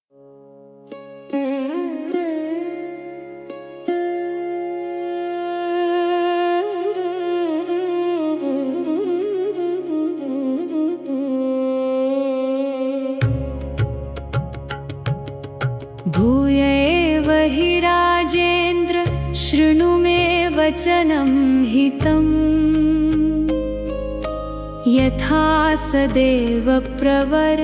भूय एव हि राजेन्द्र शृणु मे वचनं हितम् यथा सदेव प्रवर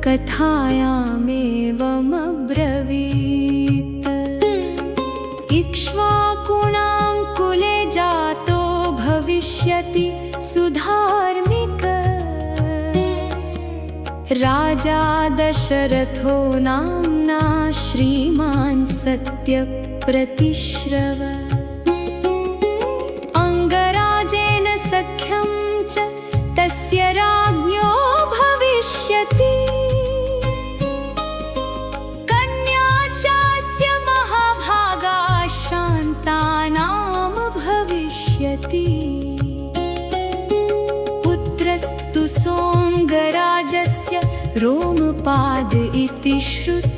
कथायामेवमब्रवीत्। इक्ष्वाकुणां कुले जातो भविष्यति सुधार्मिक राजा दशरथो नाम्ना श्रीमान् सत्यप्रतिश्रव। अंगराजेन सख्यं च तस्य राज्ञो भविष्यति। कन्या चास्य महाभागा शान्तानां भविष्यति। पुत्रस्तु सोऽङ्गराजस्य रोमपाद इति श्रुत।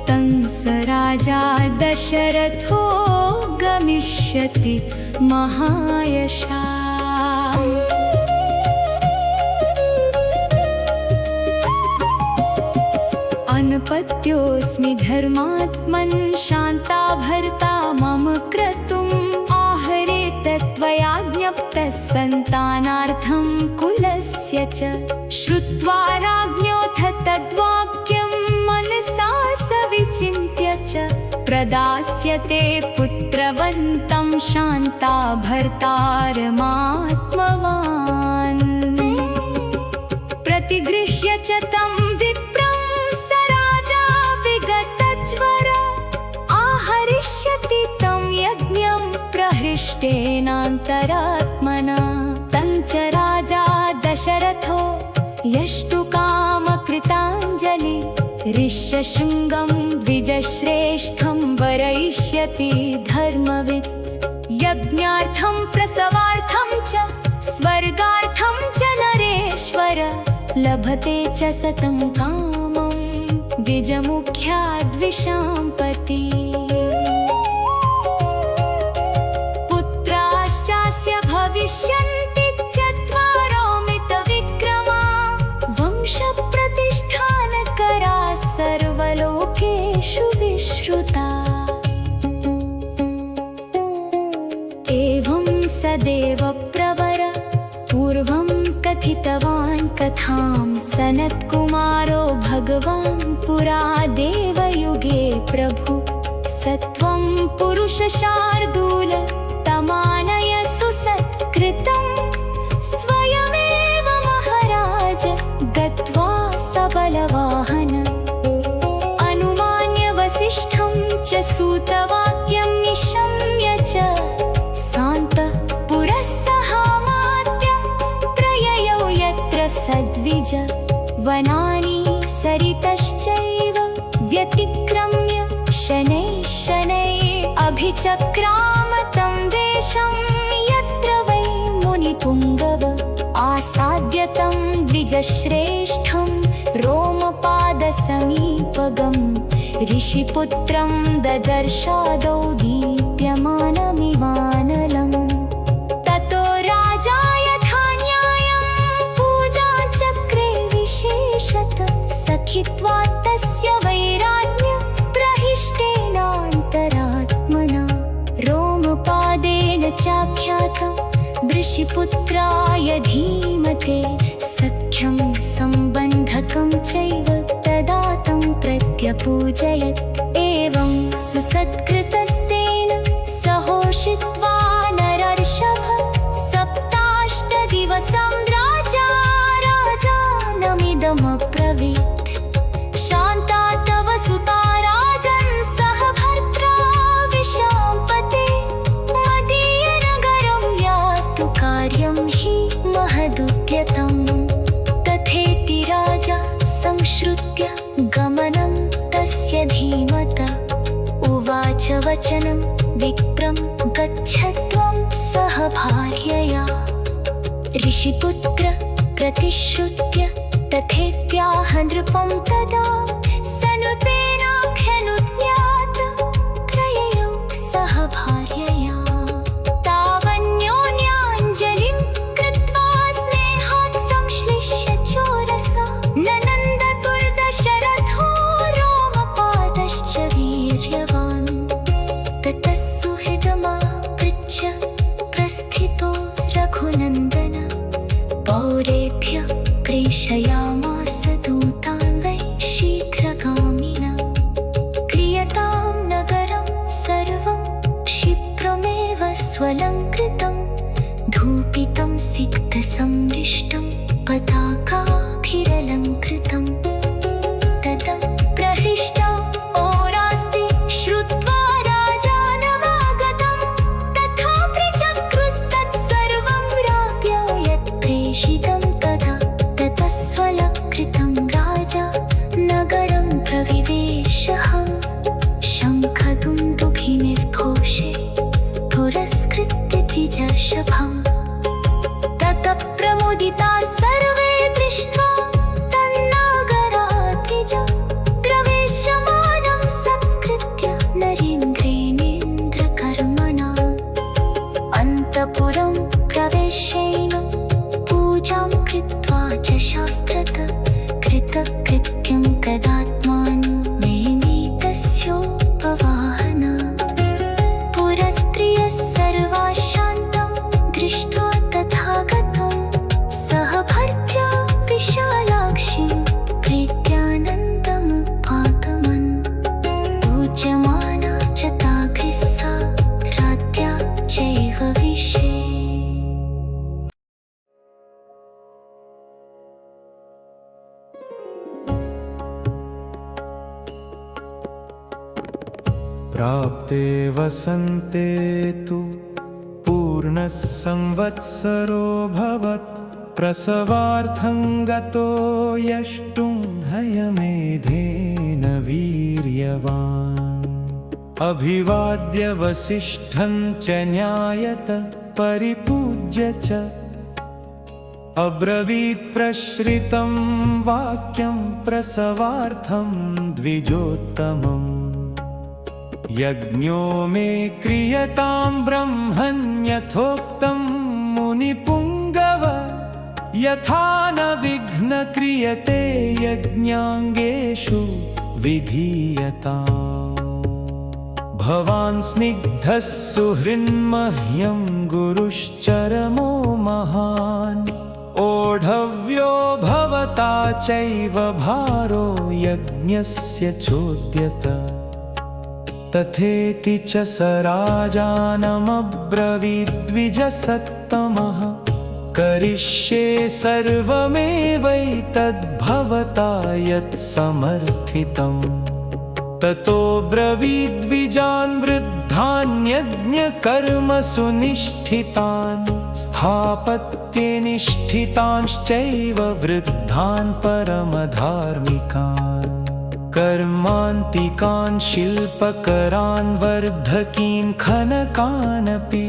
तं स राजा दशरथो गमिष्यति महायशः। अनपत्योऽस्मि धर्मात्मन् शान्ता भर्ता मम क्रतुम् आहरे त्वया ज्ञप्तः सन्तानार्थं कुलस्य च। श्रुत्वा राज्ञोऽथ तद्वाक्यं मनसा सविचिन्त्य च प्रदास्यते पुत्रवन्तं शान्ता भर्तारमात्मवान्। प्रतिगृह्य च तं विप्रं स राजा विगतज्वर आहरिष्यति तं यज्ञं प्रहृष्टेनान्तरात्मना। तं च राजा दशरथो यष्टुकामकृताञ्जलि ऋष्यशृङ्गं द्विजश्रेष्ठं वरयिष्यति धर्मवित्। यज्ञार्थं प्रसवार्थं च स्वर्गार्थं च नरेश्वर लभते च सतं कामं द्विजमुख्याद्विषाम्पति। पुत्राश्चास्य भविष्यन्ति चत्वारो मितविक्रमा वंशप्रतिष्ठानकराः सर्वलोकेषु विश्रुता। एवं सदेव प्रवर पूर्वं कथितवान् कथां सनत्कुमारो भगवान् पुरा देवयुगे प्रभु। सत्वं पुरुषशार्दूल तमानय सुसत्कृतं स्वयमेव महाराज गत्वा सबलवाहन। अनुमान्य वसिष्ठं च सूतवाक्यं निशम्य च शान्तः पुरः सहामात्य प्रययौ यत्र सद्विज। वनानि सरितश्चैव व्यतिक्रम्य शनैः शनैः अभिचक्राम तं देशं यत्र वै मुनिपुङ्गव आसाद्य तं द्विजश्रेष्ठं रोमपादसमीपगम्। ऋषिपुत्रं ददर्शादौ दीप्यमानमिवानलम्। ततो राजा यथा न्यायं पूजाचक्रे विशेषतः सखित्वात् तस्य वैराग्य प्रहिष्टेनान्तरात्मना। रोमपादेन चाख्यातं ऋषिपुत्राय धीमते सख्यं सम्बन्धकं चैव तदा तं प्रत्यपूजयत्। एवं सुसत्कृतस्तेन सहोषित्वा नरर्षभ सप्ताष्टदिवसं राजानमिदमब्रवीत्। शान्ता तव सुता राजन् सह भर्त्रा विशाम्पते मदीयनगरं यातु कार्यं हि महदुद्यतम्। तथेति राजा संश्रुत्य गमनं तस्य धीमता। उवाच वचनं विप्रं गच्छ त्वं सह भार्यया। ऋषिपुत्र प्रतिश्रुत्य तथेत्याह नृपं तदा सनुपेनाख्यनुज्ञात प्रययौ सह भार्यया तावन्योन्याञ्जलिं कृत्वा स्नेहात् संश्लिष्य चोरसा ननन्दतुर्दशरथो रोमपादश्च वीर्यवान् ततः सुहृदमापृच्छ्य प्रस्थितो रघुनन्दन पौरेभ्यः प्रेषयामास दूतान् वै शीघ्रगामिना क्रियतां नगरं सर्वं क्षिप्रमेव स्वलङ्कृतं धूपितं सिक्तसंमृष्टं पताकाभिरलङ्कृतं ततं प्रहृष्टा ओरास्ते श्रुत्वा राजानमागतं तथा प्रचक्रुस्तत्सर्वं राज्ञा यत् प्रेषितं तथा ततः स्वलङ्कृतं राजा नगरं प्रविवेशः शङ्खदुन्दुभिर्निर्घोषे पुरस्कृत्य द्विजर्षभम् ततः प्रमुदिताः सर्वे दृष्ट्वा तन्नगराद्विजं प्रवेश्यमानं सत्कृत्य नरेन्द्रेणेन्द्रकर्मणा अन्तःपुरं प्रवेश्यैनं पूजां कृत्वा च शास्त्रत कृतकृत्यं कदात्मानं मेनेतस्योपवाहनात् पुरस्त्रियः सर्वाः शान्तं दृष्ट्वा तथागतं सह भर्त्र्या विशालाक्षीं प्रीत्यानन्दमुपागमन् पूज्यमाना च ताभिः सा राज्ञा चैव विशे प्राप्ते वसन्ते तु पूर्णः संवत्सरोऽभवत् प्रसवार्थं गतो यष्टुं हयमेधेन वीर्यवान् अभिवाद्य वसिष्ठं च न्यायत परिपूज्य च अब्रवीत् प्रश्रितं वाक्यं प्रसवार्थं द्विजोत्तमम् यज्ञो मे क्रियतां ब्रह्मण्यथोक्तं मुनिपुङ्गव यथा न विघ्न क्रियते यज्ञाङ्गेषु विधीयताम् भवान् स्निग्धः सुहृन्मह्यं गुरुश्चरमो महान् ओढव्यो भवता चैव भारो यज्ञस्य चोद्यत तथेति च स राजानमब्रवीद्विजसत्तमः करिष्ये सर्वमेवैतद्भवता यत्समर्थितम् ततो ब्रवीद्विजान् वृद्धान्यज्ञकर्मसु निष्ठितान् स्थापत्ये निष्ठितांश्चैव वृद्धान् परमधार्मिकान् कर्मान्तिकान् शिल्पकरान् वर्धकीन् खनकानपि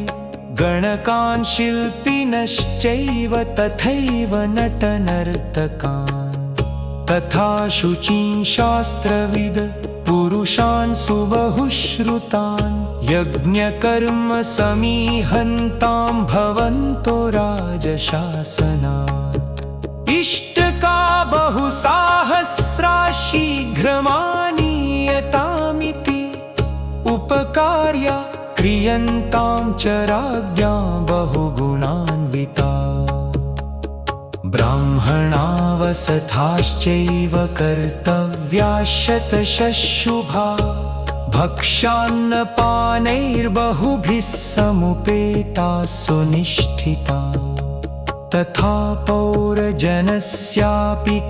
गणकान् शिल्पिनश्चैव तथैव नटनर्तकान् तथा शुचीन् शास्त्रविद पुरुषान् सुबहुश्रुतान् यज्ञकर्म समीहन्तां भवन्तो राजशासनात् इष्टका बहुसाहस्रा शीघ्रमानीयतामिति उपकार्या क्रियन्तां च राज्ञा बहुगुणान्विता ब्राह्मणावसथाश्चैव कर्तव्याः शतशः शुभा भक्ष्यान्नपानैर्बहुभिः समुपेताः सुनिष्ठिताः तथा पौरजनस्यापि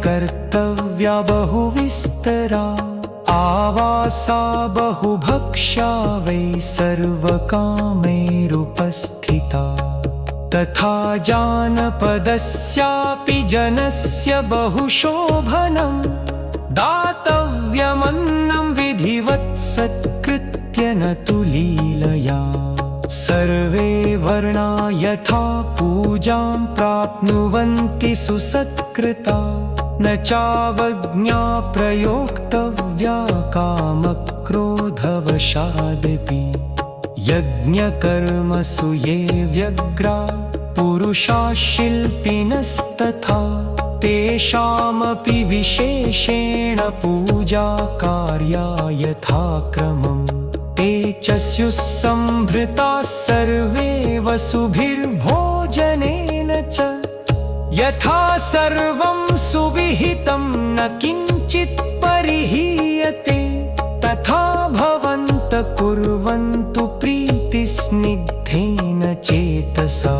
कर्तव्या बहुविस्तरा आवासा बहुभक्ष्या वै सर्वकामैरुपस्थिता तथा जानपदस्यापि जनस्य बहुशोभनं दातव्यमन्नं विधिवत् सत्कृत्य न तु लीलया सर्वे वर्णा यथा पूजां प्राप्नुवन्ति सुसत्कृता न चावज्ञा प्रयोक्तव्या कामक्रोधवशादपि यज्ञकर्मसु ये व्यग्रा पुरुषा शिल्पिनस्तथा तेषामपि विशेषेण पूजा कार्या यथाक्रमम् ते च स्युः सम्भृताः सर्वे वसुभिर्भोजनेन च यथा सर्वं सुविहितं न किञ्चित् परिहीयते तथा भवन्तः कुर्वन्तु प्रीतिस्निग्धेन चेतसा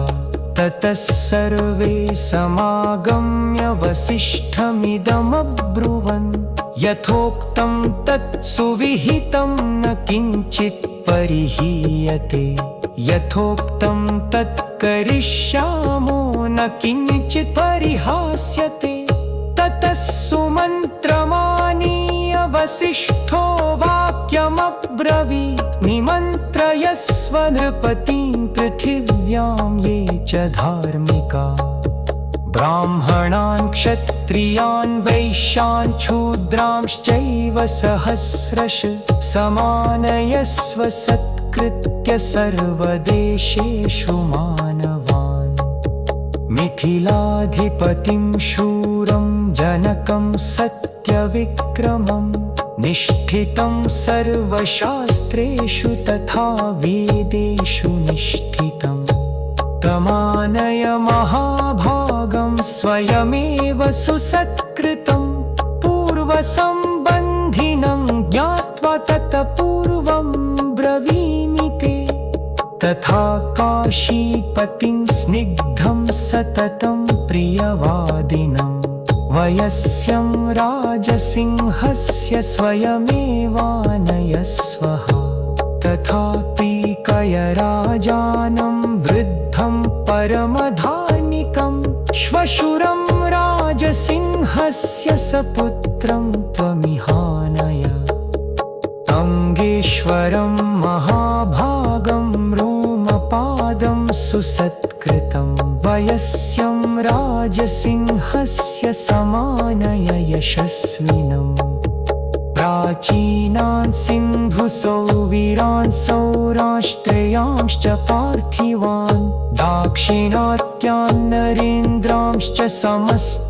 ततः सर्वे समागम्य वसिष्ठमिदमब्रुवन् यथोक्तं तत् सुविहितं न किञ्चित् परिहीयते यथोक्तं तत् करिष्यामो न किञ्चित् परिहास्यते ततः सुमन्त्रमानीय वसिष्ठो वाक्यमब्रवीत् निमन्त्रयस्व नृपतिं पृथिव्यां ये च धार्मिका ब्राह्मणान् क्षत्रियान् वैश्यान् शूद्रांश्चैव सहस्रश समानयस्व सत्कृत्य सर्वदेशेषु मानवान् मिथिलाधिपतिं शूरं जनकं सत्यविक्रमं निष्ठितं सर्वशास्त्रेषु तथा वेदेषु निष्ठितं तमानय महाभागं स्वयमेव सुसत्कृतं पूर्वसम्बन्धिनं ज्ञात्वा ततः पूर्वं ब्रवीमि ते तथा काशीपतिं स्निग्धं सततं प्रियवादिनं वयस्यं राजसिंहस्य स्वयमेवानयस्वः तथा पीकयराजानं वृद्धं परमधार्मिकं श्वशुरं राजसिंहस्य सपुत्रं त्वमिहानय अङ्गेश्वरं महाभागं रोमपादं सुसत्कृतं वयस्यं राजसिंहस्य समानय यशस्विनम् प्राचीनान् सिन्धुसौवीरान् सौराष्ट्रेयांश्च पार्थिवान् दाक्षिणात्यान् नरेन्द्रांश्च समस्तानानयस्वः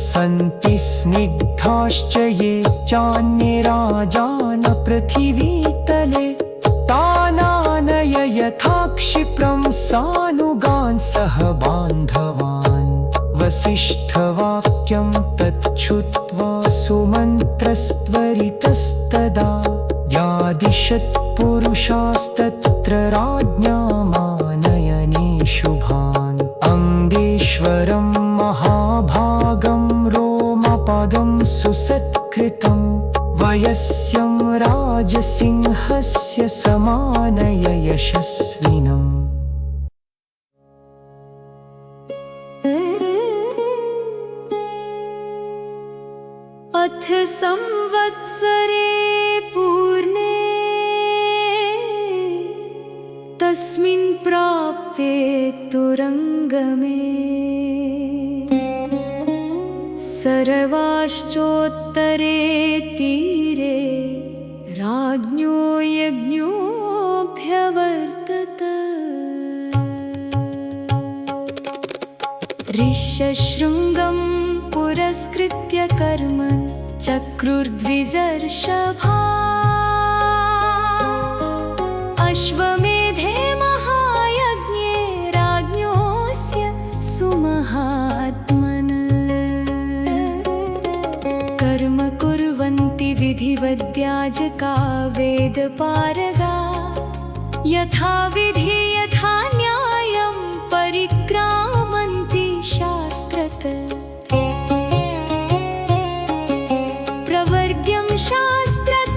सन्ति स्निग्धाश्च ये चान्ये राजान पृथिवीतले तानानय यथा क्षिप्रं सानुगान् सह बान्धवान् वसिष्ठवाक्यं तच्छ्रुत्वा सुमन्त्रस्त्वरितस्तदा व्यादिशत् पुरुषास्तत्र राज्ञामानयने शुभान् अङ्गेश्वरं महाभागं रोमपदं सुसत्कृतं वयस्यं राजसिंहस्य समानय यशस्विनम् अथ संवत्सरे पूर्णे तस्मिन् प्राप्ते तुरङ्गमे सर्वाश्चोत्तरे तीरे राज्ञो यज्ञोऽभ्यवर्तत ऋष्यशृङ्गं पुरस्कृत्य कर्मन् चक्रुर्द्विजर्षभा अश्वमेधे महायज्ञे राज्ञोऽस्य सुमहात्मन् कर्म कुर्वन्ति विधिवद्याजका वेदपारगा यथा विधि यथा न्यायं परिक्रामन्ति शास्त्रत प्रवर्ग्यं शास्त्रत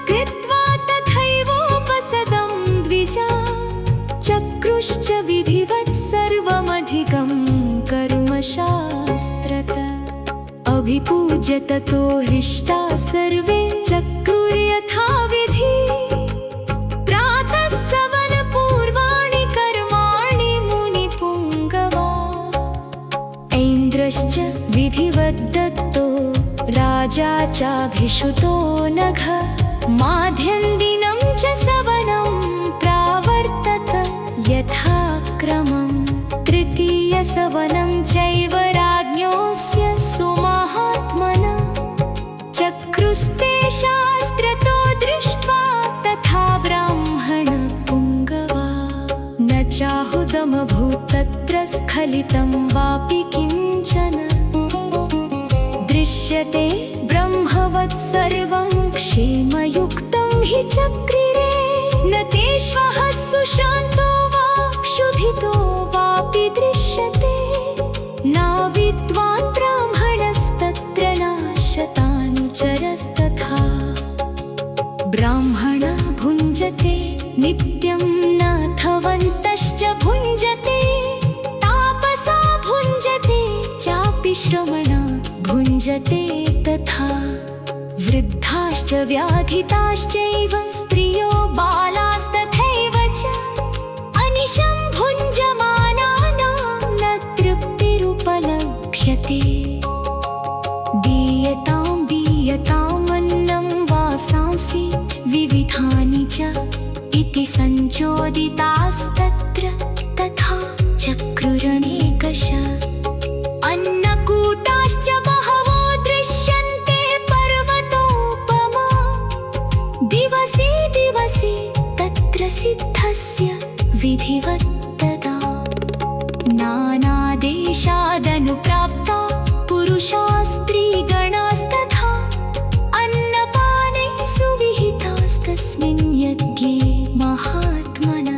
कृत्वा तथैवोपसदं द्विजा चक्रुश्च विधिवत् सर्वमधिकं कर्म शास्त्रत अभिपूज्य ततो हृष्टा सर्वे चक्रुर्यथा विधि प्रातः सवनपूर्वाणि कर्माणि मुनिपुङ्गवा ऐं इन्द्रश्च विधिवद्दत्तो राजा चाभिषुतो नघ माध्यन्दिनं च सवनं प्रावर्तत यथाक्रमम् तृतीयसवनं चैव राज्ञोऽस्य सुमहात्मना चक्रुस्ते शास्त्रतो दृष्ट्वा तथा ब्राह्मणपुङ्गवा न चाहुदमभूत् तत्र स्खलितं वापि किञ्चन दृश्यते ब्रह्मवत् सर्वं क्षेमयुक्तं हि चक्रिरे न तेष्वः सुशान्तो वा क्षुधितो वापि दृश्यते न विद्वान् ब्राह्मणस्तत्र नाशतानुचरस्तथा ब्राह्मणा भुञ्जते नित्यं नाथवन्तश्च भुञ्जते तापसा भुञ्जते चापि श्रमणा भुञ्जते तथा वृद्धाश्च व्याधिताश्चैव स्त्रियो बालास्तथैव च अनिशं भुञ्जमानानां न तृप्तिरुपलभ्यते दीयतामन्नं वासांसि विविधानि च इति सञ्चोदितास्तत्र तथा चक्रुरणेकश अन्नकूटाश्च बहवो दृश्यन्ते पर्वतोपमा दिवसे दिवसे तत्र सिद्धस्य विधिवत्तदा नानादेशादनुप्राप्ता पुरुषा स्त्रीगणास्तथा अन्नपाने सुविहितास्तस्मिन् यज्ञे महात्मना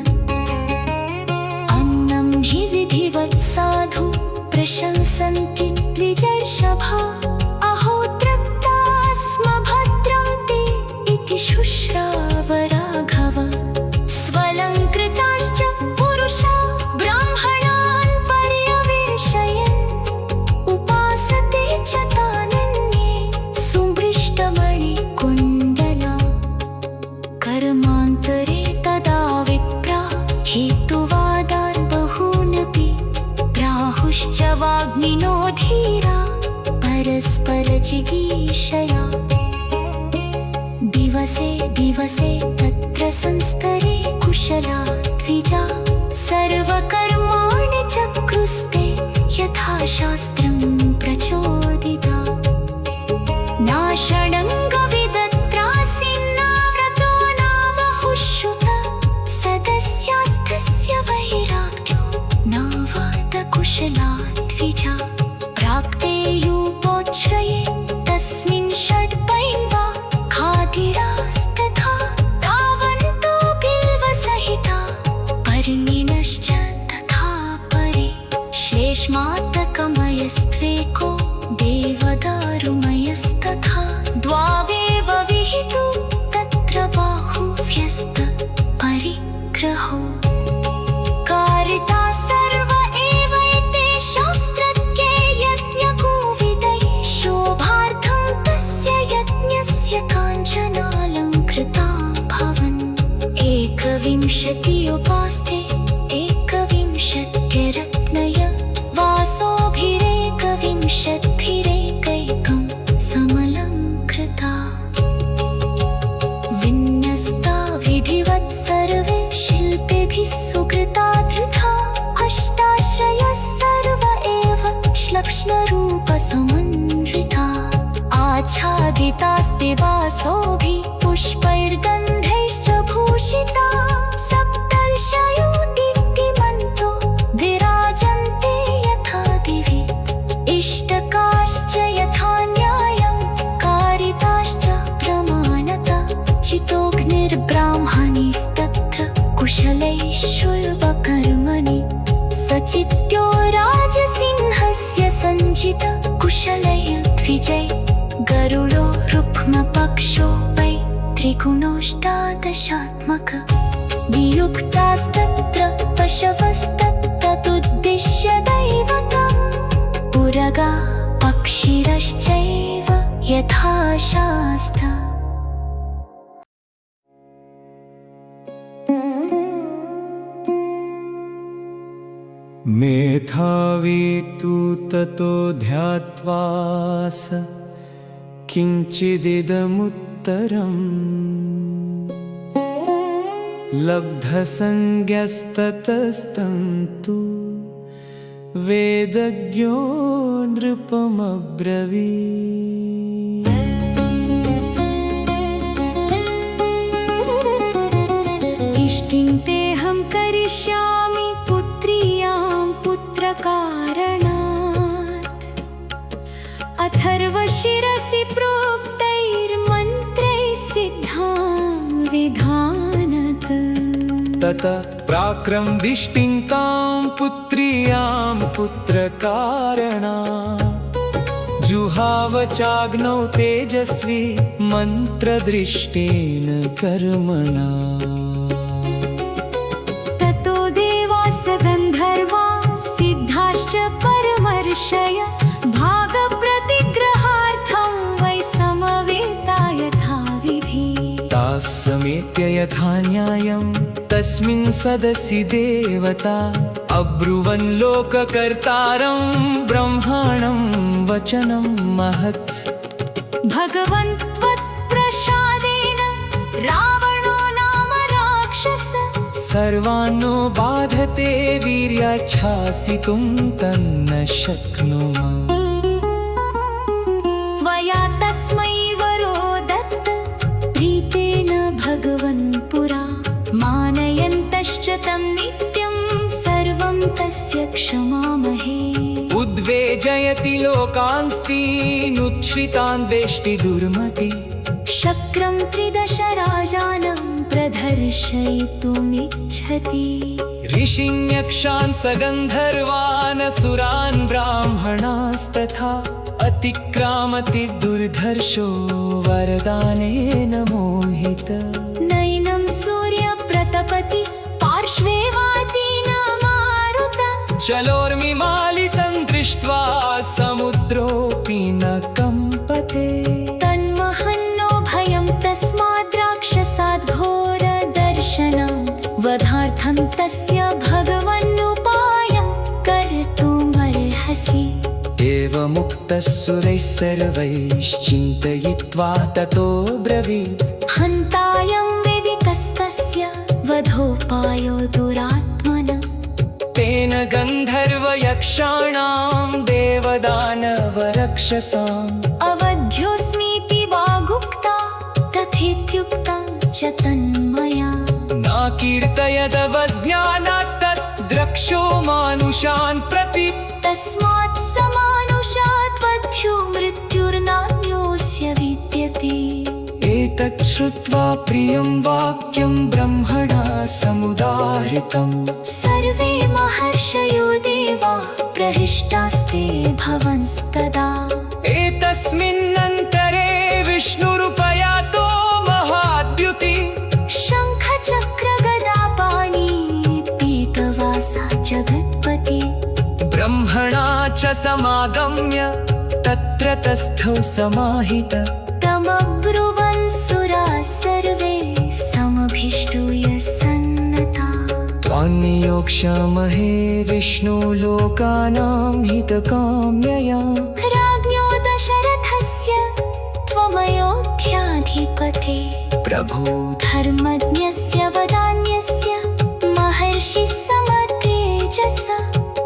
अन्नं हि विधिवत् साधु प्रशंसन्ति द्विजर्षभा अहो तृप्ता स्म भद्रं ते इति शुश्राव राघव स्वलङ्कृताश्च पुरुषा ब्राह्मणान् पर्यवेशयन् उपासते च तानन्ये सुमृष्टमणिकुण्डला कर्मान्तरे तदा विप्रा हेतुवादान् बहूनपि प्राहुश्च वाग्मिनो धीरा परस्परजिगीषया दिवसे दिवसे तत्र संस्तरे कुशला द्विजा सर्वकर्माणि चक्रुस्ते यथा शास्त्रं प्रचोदिता नाषडङ्गविदत्रासीन्नाव्रतो नावहुश्रुत सदस्यास्तस्य वैराग्यो नावातकुशला द्विजा प्राप्ते यूपोच्छ्रये तस्मिन् षड्पैन्वा खादिरास्तथा तावन्तो बिल्वसहिता पर्णिनश्च तथा परे श्लेष्मातकमयस्त्वेको देवदारुमयस्तथा द्वावेव विहितो तत्र बाहुव्यस्त परिग्रहो कारिता सर्व एवैते शास्त्रज्ञे यज्ञकोविदैः शोभार्थं तस्य यज्ञस्य काञ्चनालङ्कृता भवन् एकविंशति उपास्ते एकविंशत्यरत्नय वासोभिरेकविंशद्भिरेकैकं समलङ्कृता विन्यस्ता विधिवत् सर्वे शिल्पेभिः सुकृता दृढा अष्टाश्रयः सर्व एव श्लक्ष्णरूपसमन्विता आच्छादितास्ते वासोभिः पुष्पैर्गन्धैश्च भूषिता सप्तर्षयो दीप्तिमन्तो विराजन्ते यथा दिवि इष्टकाश्च यथा न्यायं कारिताश्च प्रमाणता चितोऽग्निर्ब्राह्मणैस्तत्र कुशलैश्वर्वकर्मणि सचित्यो राजसिंहस्य सञ्जित कुशलैर्द्विजै गरुडो रुक्मपक्षो वै त्रिगुणोऽष्टादशात्मक वियुक्तास्तत्र पशवस्तत्तदुद्दिश्य दैवतम् पुरगा पक्षिरश्चैव यथा शास्त्र मेधावी तु ततो ध्यात्वा स किञ्चिदिदमुत्तरम् लब्धसंज्ञस्ततस्तन्तु वेदज्ञो नृपमब्रवीत्। इष्टिं तेऽहं करिष्यामि पुत्र्यां पुत्रकारणात् अथर्वशिरसि प्रोक्तैर्मन्त्रैः सिद्धां विधानत्। ततः प्राक्रम्दिष्टिं तां पुत्र्यां पुत्रकारणात् जुहाव चाग्नौ तेजस्वी मन्त्रदृष्टेन कर्मणा। ततो देवास गन्धर्वा सिद्धाश्च परमर्षय भागप्रतिग्रहार्थं वै समवेता यथाविधि। ताः समेत्य यथा न्यायं तस्मिन् सदसि देवता अब्रुवन् लोककर्तारं ब्रह्माणं वचनं महत्। भगवन् त्वत्प्रसादेन रावणो नाम राक्षस सर्वान्नो बाधते वीर्याच्छासितुं तन्न शक्नुमः। त्वया तस्मै वरो दत्त प्रीतेन भगवन् पुरा मानयन्तश्च तं नित्यं सर्वं तस्य क्षमामहे। उद्वेजयति लोकांस्तीनुच्छ्रितान् वेष्टि दुर्मति शक्रं त्रिदश राजानं प्रदर्शयितुमिच्छति। ऋषीन् यक्षान् सगन्धर्वान् असुरान् ब्राह्मणास्तथा अतिक्रामति दुर्धर्षो वरदानेन मोहितः। नैनं सूर्यप्रतपति पार्श्वे वाति न मारुत चलोर्मिमालितं दृष्ट्वा समुद्रोऽपि न कम्पते। तन्महन्नो भयं तस्माद् राक्षसाद् घोरदर्शनं वधार्थं तस्य भगवन्नुपायं कर्तुमर्हसि। एवमुक्तः सुरैः सर्वैश्चिन्तयित्वा ततो ब्रवीत् हन्तायं वेदितस्तस्य वधोपायो दुरात्मनः। तेन गन्धर्वयक्षाणां देवदानवरक्षसाम् अवध्योऽस्मीति वागुक्ता तथेत्युक्तं च तन्मया। नाकीर्तयदवज्ञानात् तत् द्रक्षो मानुषान् प्रति तस्मात् समानुषात् वध्यो मृत्युर्नान्योऽस्य विद्यते। एतत् श्रुत्वा प्रियं वाक्यं ब्रह्मणा समुदाहृतम् सर्वे महर्षयो देवा प्रहिष्टास्ते भवंस्तदा। एतस्मिन्नन्तरे विष्णुरुपयातो महाद्युति शङ्खचक्रगदापाणि पीतवासा जगत्पति। ब्रह्मणा च समागम्य तत्र तस्थौ समाहितः तमब्रुवन् सुराः सर्वे समभिष्टूय सन्नता। त्वान्नियोक्ष्यामहे विष्णु लोकानां हितकाम्यया। राज्ञो दशरथस्य त्वमयोध्याधिपते। प्रभो धर्मज्ञस्य वदान्यस्य महर्षिः समतेजसा।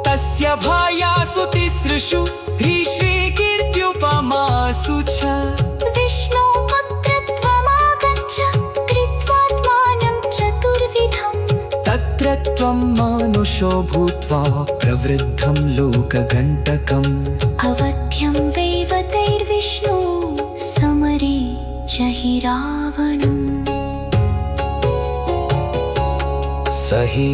तस्य भायासु तिसृषु ह्रीश्रीकीर्त्युपमासु च विष्णो पुत्रत्वमागच्छ कृत्वात्मानं चतुर्विधम्। तत्र त्वं मानुषो भूत्वा प्रवृद्धं लोककण्टकम् अवध्यं वैवतैर्विष्णु समरे जहि रावणम्। स हि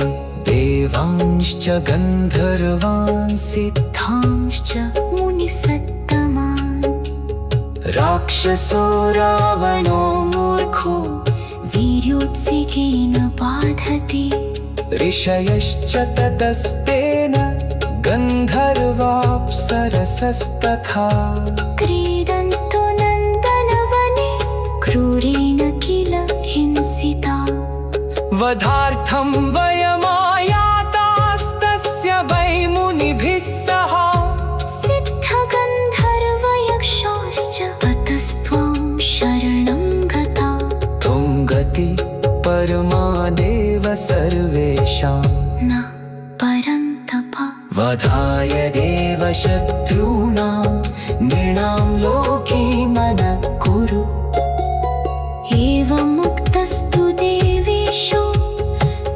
देवांश्च गन्धर्वान् सिद्धांश्च मुनिसत्तमान्। राक्षसो रावणो मूर्खो वीर्योत्सिकेन बाधते। ऋषयश्च ततस्तेन गन्धर्वाप्सरसस्तथा क्रीडन्तो नन्दनवने क्रूरेण किल हिंसिता। वधार्थं वयमायातास्तस्य वै मुनिभिः सह सिद्धगन्धर्वयक्षाश्च अतस्त्वां शरणं गता। त्वं गति परमादेव सर्वेषां न परन्तप वधाय देव शत्रूणां नृणां लोकीमनः कुरु। एवमुक्तस्तु देवेशो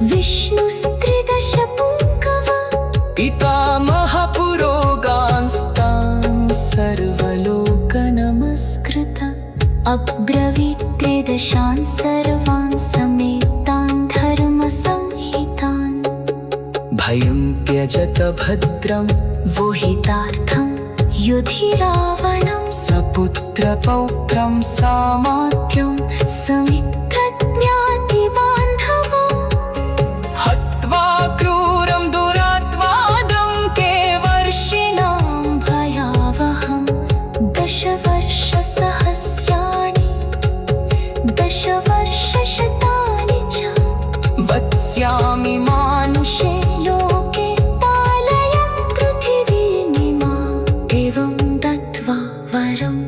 विष्णुस्त्रिदश पुङ्गव। पितामह पुरोगांस्तां सर्वलोकनमस्कृत। अब्रवीत् त्रिदशान् सर्वान् समेतान् धर्मसंहितान्। भयं त्यजत भद्रं वोहितार्थं युधि रावणं। सपुत्रपौत्रं सामात्यं समित्रज्ञातिबान्धवम्। हत्वा क्रूरं दुरात्मादं केवर्षिणां भयावहं दशवर्षसहस्राणि दशवर्षशतानि च। वत्स्यामि मानुषे लोके पालयन् पृथिवीमिमाम्। एवं दत्त्वा वरम्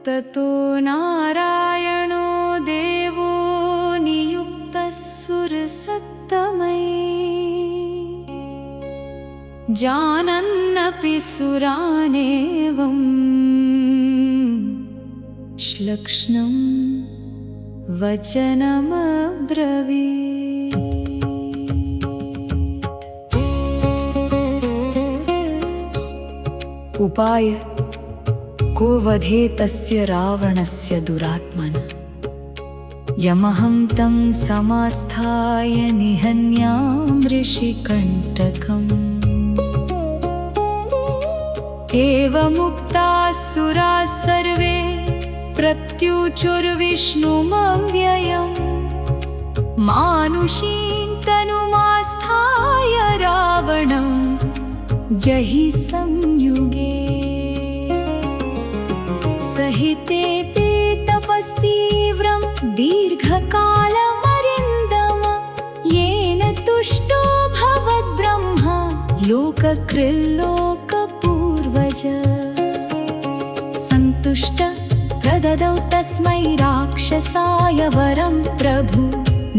ततो नारायणो देवो नियुक्तः सुरसत्तमैः। जानन्नपि सुरानेवं श्लक्ष्णं वचनमब्रवीत्। उपाय को वधे तस्य रावणस्य दुरात्मनः। यमहं तं समास्थाय निहन्यां ऋषिकण्टकम्। एवमुक्ताः सुराः सर्वे प्रत्युचुर्विष्णुमव्ययम्। मानुषीं तनुमास्थाय रावणं जहि संयुगे। सहितेऽपि तपस्तीव्रं दीर्घकालमरिन्दम। येन तुष्टो भवद्ब्रह्मा लोककृल्लोकपूर्वज। सन्तुष्ट प्रददौ तस्मै राक्षसाय वरं प्रभु।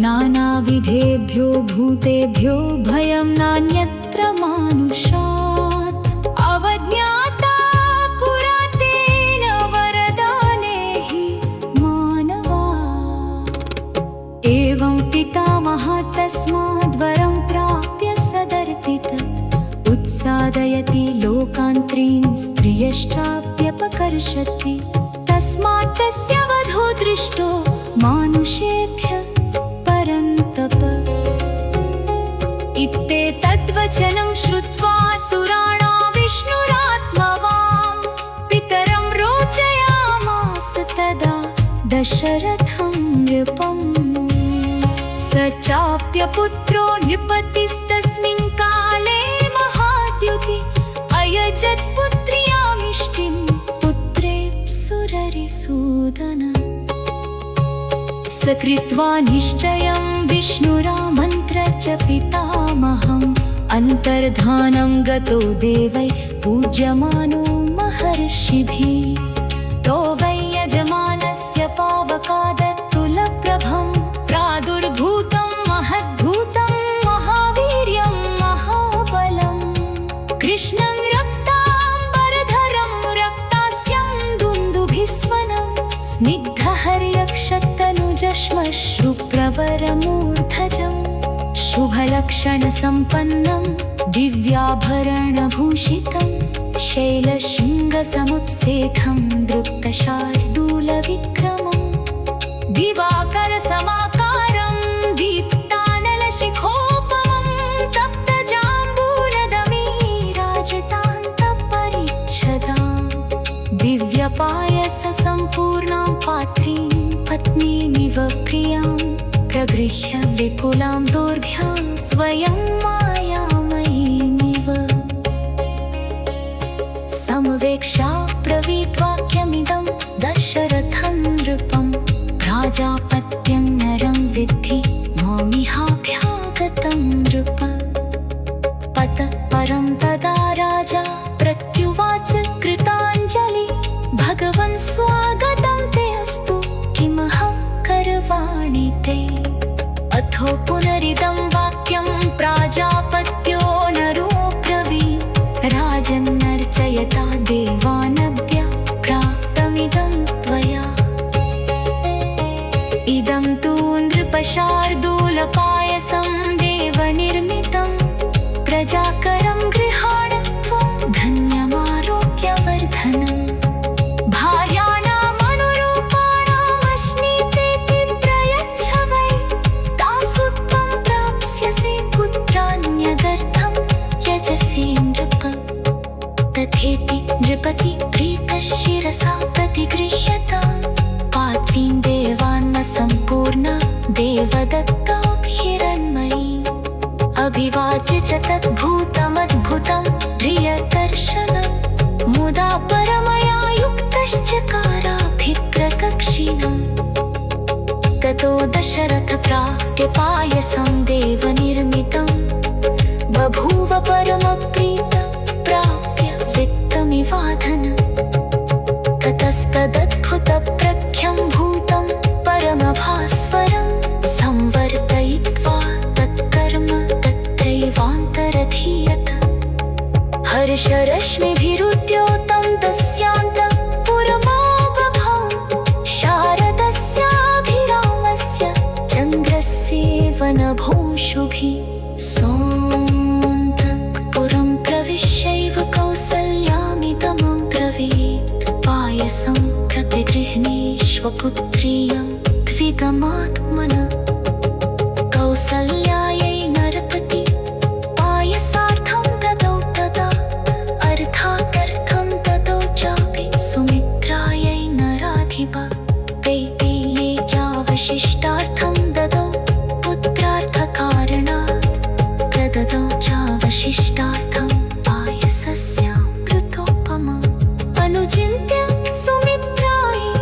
नानाविधेभ्यो भूतेभ्यो भयं नान्यत्र मानुषात्। अवज्ञाता पुरा तेन वरदाने हि मानवा। एवं पितामहः तस्माद्वरं प्राप्य सदर्पित। उत्सादयति लोकान् त्रीन् स्त्रियश्चाप्यपकर्षति। तस्मात् तस्य वधो दृष्टो मानुषेभ्यः परन्तप। इत्येतद्वचनं श्रुत्वा सुराणा विष्णुरात्मवान् पितरं रोचयामास तदा दशरथं नृपम्। स चाप्यपुत्रो नृपतिस्तस्मिन् काले महाद्युति। अयजत् पुत्र्यामिष्टिं पुत्रेप्सुररिसूदन। सकृत्वा निश्चयं विष्णुरामन्त्र च पितामहम्। अन्तर्धानं गतो देवै पूज्यमानो महर्षिभिः। तो वै यजमानस्य पावकादत्तुलप्रभं। प्रादुर्भूतं महद्भूतं महावीर्यं महाबलम्। कृष्णं रक्ताम्बरधरं रक्तास्यं दुन्दुभिस्वनं। स्निग्धहर्यक्षतनुजश्मश्रुप्रवरमूर्धजम्। शुभलक्षणसम्पन्नं दिव्याभरणभूषितं। शैलशृङ्गसमुत्सेखं दृप्तशार्दूलविक्रमम्। दिवाकरसमाकारं दीप्तानलशिखोपमं। तप्तजाम्बूनदमीराजतान्तपरिच्छदाम्। दिव्यपायससम्पूर्णां पात्रीं पत्नीमिव प्रियां। प्रगृह्य विपुलां दोर्भ्यां स्वयं मायामयीमिव। समवेक्षा ब्रवीद्वाक्यमिदं दशरथं नृपं। प्राजापत्यं न विद्धि मामिहाभ्यागतं नृप। ततः परं तदा राजा प्रत्युवाच कृताञ्जलि भगवन् स्वागतं ते अस्तु किमहं करवाणि ते। अथो पुनरिदं वाक्यं प्राजापत्यो नरोऽब्रवीत् राजन्नर्चयता देवानद्य प्राप्तमिदं त्वया। इदं तु नृपशार्दूलपायसं देवनिर्मितं प्रजाकरं गृहाण त्वं धन्यमारोग्यवर्धनम्। भार्याणामनुरूपाणामश्नीतेति प्रयच्छ वै तासु त्वं प्राप्स्यसि पुत्राण्यदर्थं यजसि नृप। तथेति नृपति प्रीतः शिरसा प्रतिगृह्यताम् पात्रीं देवान्नसम्पूर्णा देवदत्ता हिरण्मयी। अभिवाच्य च तद्भूतमद्भुतं प्रियदर्शनं मुदा परमया युक्तश्चकाराभिप्रदक्षिणम्। ततो दशरथ प्राप्यपायसं देवनिर्मितं बभूव परमप्रीतः प्राप्य वित्तमिवाधनम्। ततस्तदद्भुतप्रख्यं भूतं परमभास्वरं संवर्धयित्वा तत्कर्म तत्रैवान्तरधीयत। हर्षरश्मिभिरुद्योतं तस्यान्तःपुरमाबभौ शारदस्याभिरामस्य चन्द्रस्येव नभोषुभिः। सोऽन्तःपुरं प्रविश्यैव कौसल्यामिदमं ब्रवीत् पायसं प्रतिगृह्णीष्व पुत्रीयं त्विदमात्मनः। कौसल्यायै नरपति पायसार्थं ददौ तदा अर्थादर्थं ददौ चापि सुमित्रायै नराधिप। वैदेह्यै चावशिष्टार्थं ददौ पुत्रार्थकारणात् प्रददौ चावशिष्टार्थं पायसस्यामृतोपमम्। अनुचिन्त्य सुमित्रायै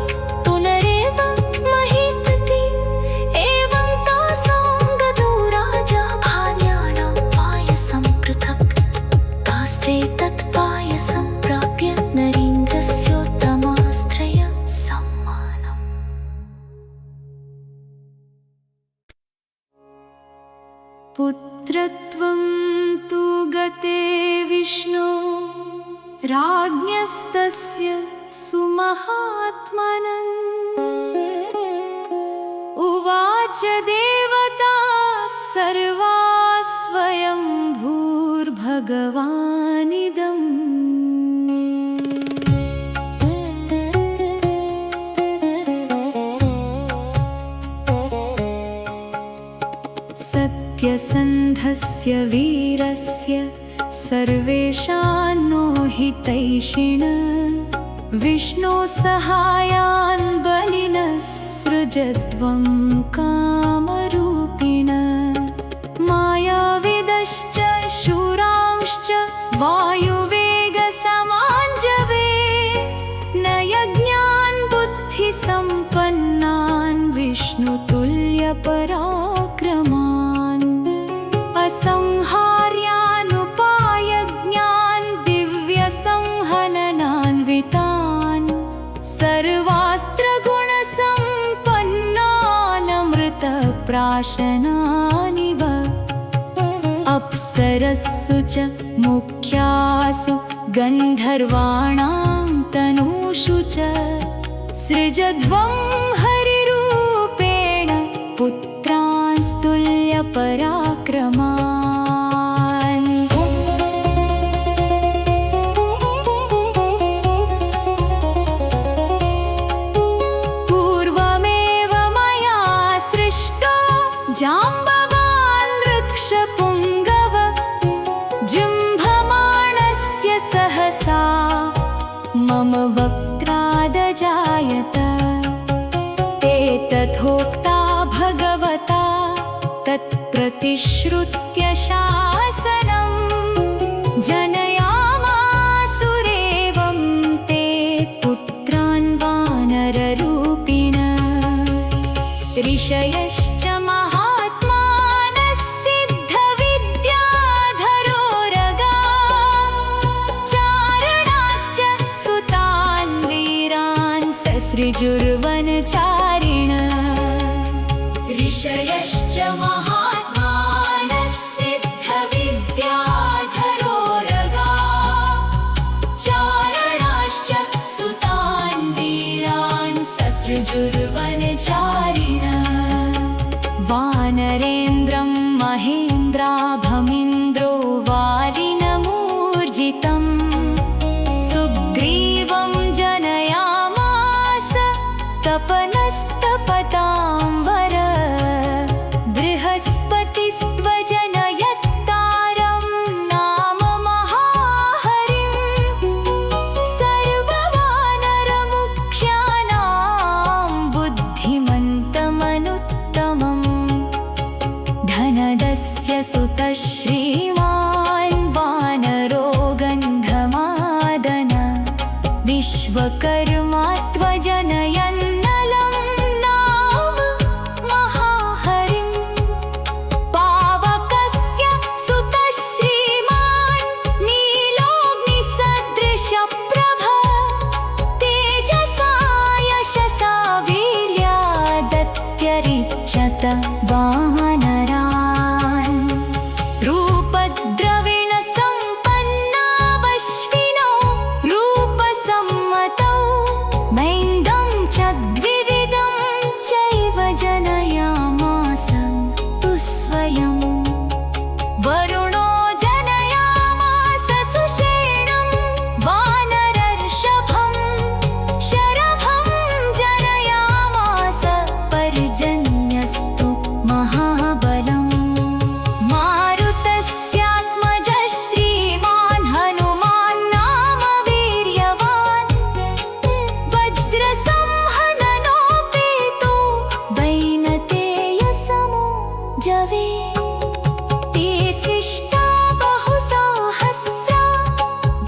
पुनरेव महीपति एवं तासां ददौ राजा भार्याणां पायसं पृथक्। तास्त्रे तत्पायसं प्राप्य नरीन्द्रस्योत्तमास्त्रयं सम्मानम्। पुत्रत्वं तु गते विष्णो राज्ञस्तस्य सुमहात्मनः। उवाच देवता सर्वा स्वयं भूर्भगवानिदम्। सत्यसन्धस्य वीरस्य सर्वेषान्नो हितैषिण विष्णो सहायान् बलिनः सृजध्वं कामरूपिण। मायाविदश्च शूरांश्च वायुवेगसमाञ्जवे न यज्ञान् बुद्धिसम्पन्नान् विष्णुतुल्यपराक्रमान्। असंहार्यानुपायज्ञान् दिव्यसंहननान्वितान् सर्वास्त्रगुणसम्पन्नानमृतप्राशनानिव। अप्सरस्सु च मुख्यासु गन्धर्वाणां तनूषु च सृजध्वं हरिरूपेण पुत्रांस्तुल्यपराक्रमान्। पूर्वमेव मया सृष्टो जाम्बवान् वृक्षपुङ्गव जिह्वमाणस्य सहसा मम वक्त्रादजायत। ते तथोक्ता भगवता तत्प्रतिश्रुत्य शासनं जनयामासुरेवं ते पुत्रान् वानररूपिण। ऋषयश्च ससृजुर्वनचारिण ऋषयश्च महात्मानः सिद्धविद्याधरोरगा चारणाश्च सुतान् वीरान् ससृजुर्वनचारिण वानरेन्द्रं महेन्द्राभमिन्द्रो वालिनमूर्जितम् सुग्रीवं जनयामास तपनस्तपतां वर बृहस्पतिस्त्वजनयत्तारं नाम महाहरिं सर्ववानरमुख्यानां बुद्धिमन्तमनुत्तमम् धनदस्य सुतः श्रीमान् वानरो गन्धमादन विश्वकर्मा त्वजनयन्नलं नाम महाहरिं पावकस्य सुतः श्रीमान् नीलोऽग्निसदृशप्रभ तेजसा यशसा वीर्यादत्यरिच्यत वानरान् रूपद्रविणसम्पन्नावश्विनौ रूपसम्मतौ मैन्दं च द्विविधं चैव जनयामास तु स्वयं वरुणो जनयामास सुषेणं वानरर्षभं शरभं जनयामास पर्जन्यस्तु महाबलम् मारुतस्यात्मजः श्रीमान् हनुमान् नाम वीर्यवान् वज्रसंहननोपेतो वैनतेयसमो जवे ते सृष्टा बहुसाहस्रा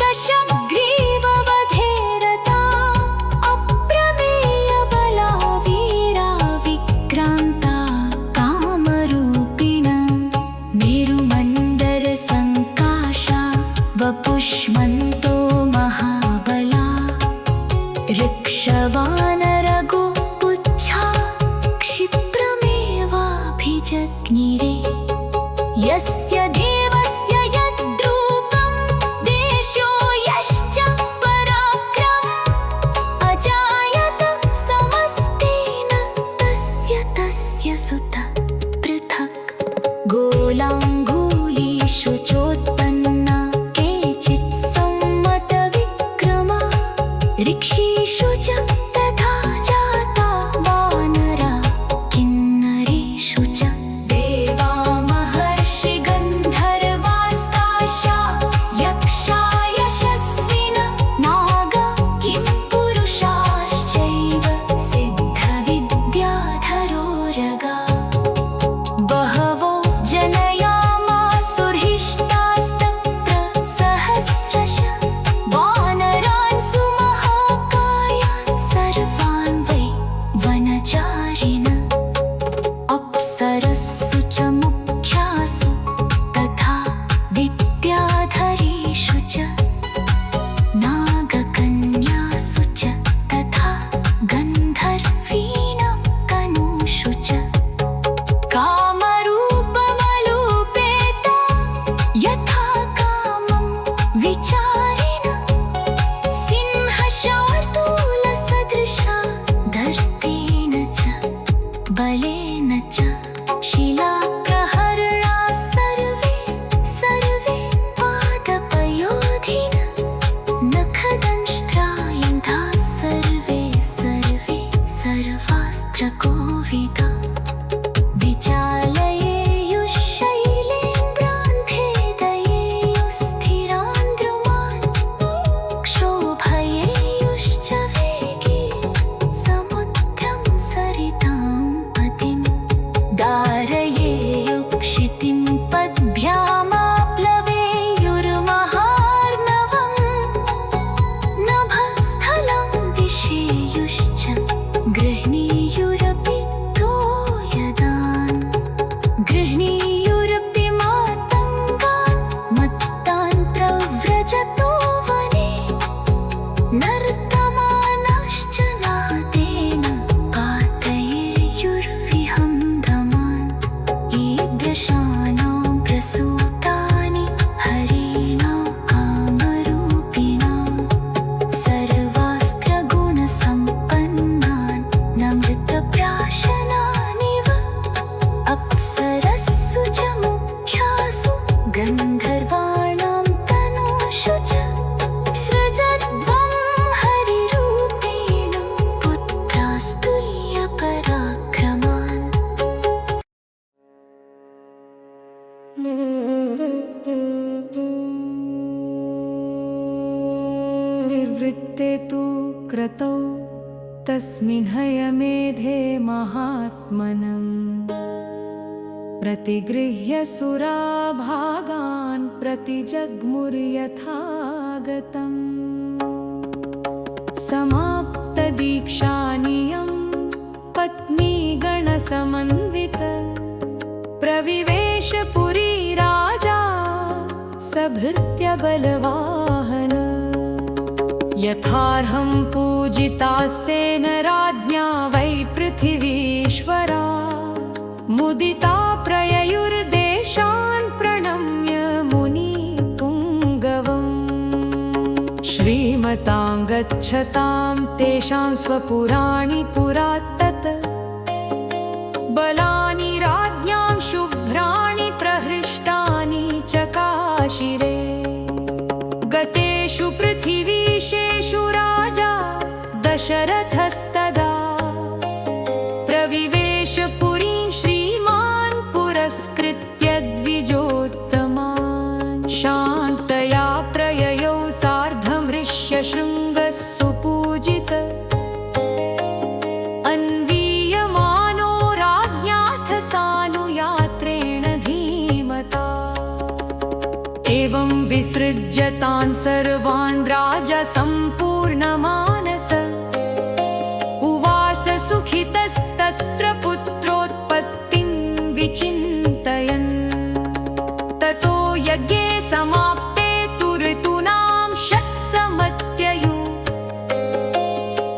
दशग्रीववधे रता अप्रमेयबला वीरा विक्रान्ता कामरूपिण मेरुमन्दरसङ्काशा वपुष्मन्तो महाबला ऋक्षवानरगोपुच्छा क्षिप्रमेवाभिजज्ञिरे यस्य देवस्य यद्रूपं देशो यश्च पराक्रमम् अजायत समस्तेन तस्य सुत पृथक् गोलाङ्गुलीषु चोत्पन्ना केचित् सम्मतविक्रमा ऋक्षीषु च तथा जाता वानरा किन्नरेषु च देवा महर्षिगन्धर्वास्ताशा यक्षा यशस्विन नागा किंपुरुषाश्चैव सिद्धविद्याधरोरगा बहवो जनयामासुर्हिष्टास्तत्र सहस्रश वानरान् सुमहाकायान् सर्वान् वै वनचारिण अप्सरस्सु च मुख्यासु तथा विद्याधरीषु च नागकन्यासु च तथा गन्धर्वीणकनुषु च कामरूपमलूपेता यथा कामं विचारिण सिंहशार्दूलसदृशा दर्पेण च बलेन च शिलाप्रहरणा सर्वे पादपयोधिन नखदंष्ट्रायुधा सर्वे सर्वास्त्रकोविदा विचालयेयुश्शैलेन्द्रान् भेदयेयुस्थिरान् द्रुमान् क्षोभयेयुश्च वेगे समुद्रं सरितां पतिं ते तु क्रतौ तस्मिन् हयमेधे महात्मनम् प्रतिगृह्य सुराभागान् प्रतिजग्मुर्यथागतम् समाप्तदीक्षानियं पत्नीगणसमन्वित प्रविवेश पुरी राजा सभृत्य बलवाहन यथार्हं पूजितास्तेन राज्ञा वै पृथिवीश्वरा मुदिता प्रययुर्देशान् प्रणम्य मुनिपुङ्गवम् श्रीमतां गच्छतां तेषां स्वपुराणि पुरात्तत बलानि राज्ञां शुभ्राणि प्रहृष्टानि चकाशिरे गतेषु पृथिवीशेषु राजा दशरथस्तदा प्रविवेश पुरीं श्रीमान् पुरस्कृत्य द्विजोत्तमान् शान्तया प्रययौ सार्धं ऋष्यशृङ्गः सुपूजित अन्वीयमानो राज्ञाथ सानुयात्रेण धीमता एवं विसृज्य तान् सर्वान् राजा सम्पूर्णमानस उवास सुखितस्तत्र पुत्रोत्पत्तिं विचिन्तयन् ततो यज्ञे समाप्ते तु ऋतूनां षट्समत्ययु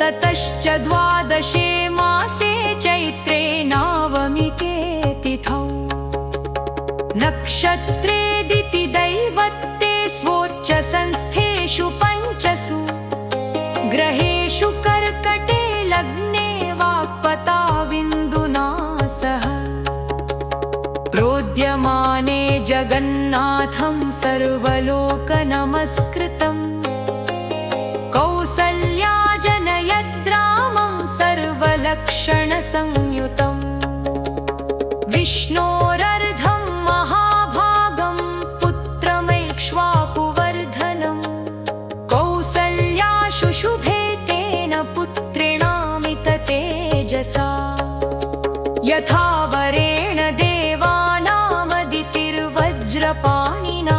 ततश्च द्वादशे मासे चैत्रे नवमिके तिथौ नक्षत्रेदिति दैवत्ते स्वोच्च संस्थेषु पञ्चसु ग्रहेषु कर्कटे लग्ने वाक्पताविन्दुना सह प्रोद्यमाने जगन्नाथं सर्वलोकनमस्कृतम् कौसल्या जनयद्रामं सर्वलक्षणसंयुतम् विष्णोरर्धं महाभागं पुत्रमैक्ष्वाकुवर्धनम् कौसल्या शुशुभे तेन पुत्रेणामित तेजसा यथा वरेण देवानामदितिर्वज्रपाणिना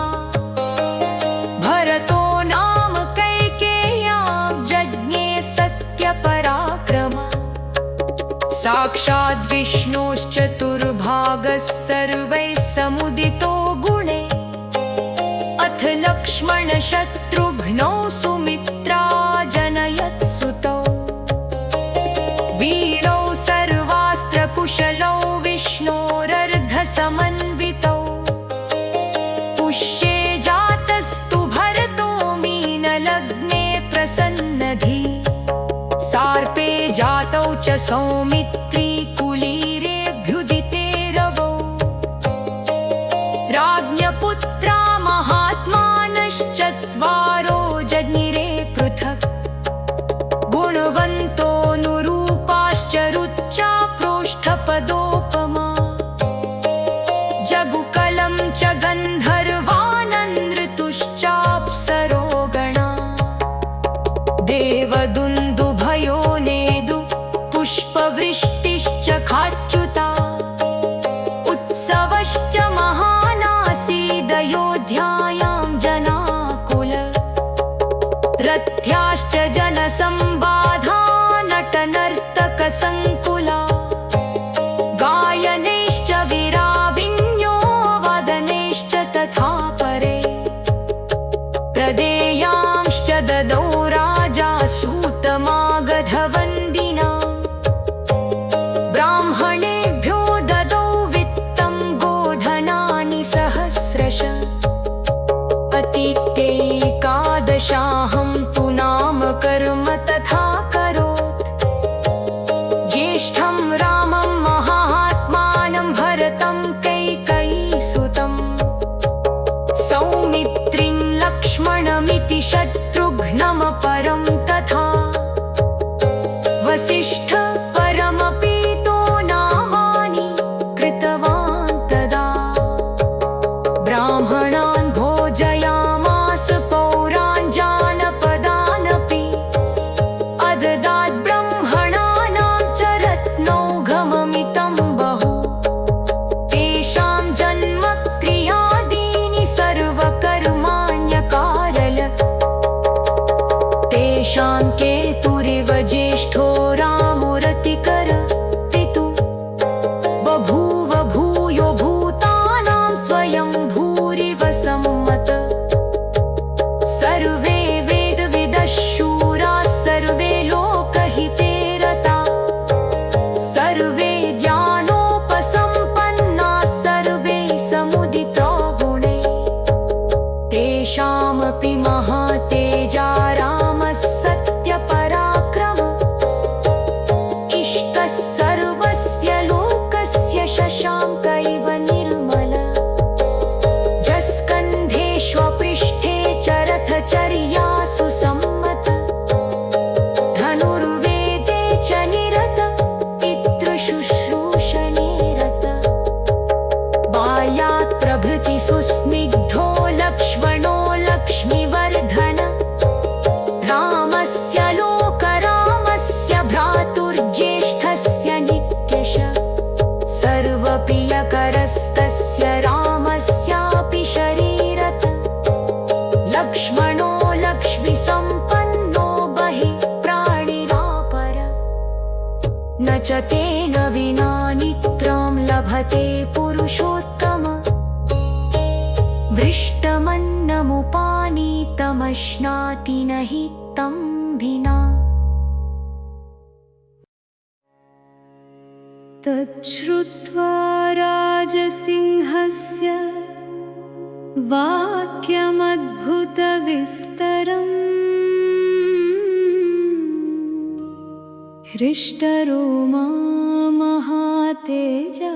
भरतो नाम कैकेय्यां जज्ञे सत्यपराक्रमा साक्षाद् विष्णुश्चतुर्भागः सर्वैः समुदितो गुणे अथ लक्ष्मणशत्रुघ्नौ सुमित्रा जनयत्सुतौ वीरौ सर्वास्त्रकुशलौ विष्णोरर्धसमन्वितौ पुष्ये जातस्तु भरतो मीनलग्ने प्रसन्नधी सार्पे जातौ च सौमित्री कुलीरेऽभ्युदिते रवौ राज्ञपुत्रा महात्मानश्चत्वारो जज्ञिरे पृथक् गुणवन्तोऽनुरूपाश्च रुच्या प्रोष्ठपदोपमा जगुकलं च गन्धर्वाननृतुश्चाप्सरो गणा देवदुन्दुभयो नेदु पुष्पवृष्टिश्च खाच्युता उत्सवश्च महानासीदयोध्यायां जनाकुल रथ्याश्च जनसंबाधा नटनर्तकसङ्कुला गायनैश्च वीराविन्यो वादनैश्च तथा परे प्रदेयांश्च ददौ राजा सूतमागधवन्दिना ब्राह्मणेभ्यो ददौ वित्तं गोधनानि सहस्रश अतीत्यैकादशाहं तु नामकर्म तथा करोत् ज्येष्ठं रामं महात्मानं भरतं कैकेयीसुतं सौमित्रिं लक्ष्मणमिति शत्रुघ्नमपरं तथा वसिष्ठ परमपीतो नामानि कृतवान् तदा ब्राह्मणान् भोजयामास पौरान् जानपदानपि सर्वप्रियकरस्तस्य रामस्यापि शरीरत् लक्ष्मणो लक्ष्मीसम्पन्नो बहिः प्राणिरापर न च तेन विना नित्यं लभते पुरुषोत्तम वृष्टमन्नमुपानीतमश्नाति न हि तं विना। तच्छ्रुत्वा राजसिंहस्य वाक्यमद्भुतविस्तरम् हृष्टरोमा महातेजा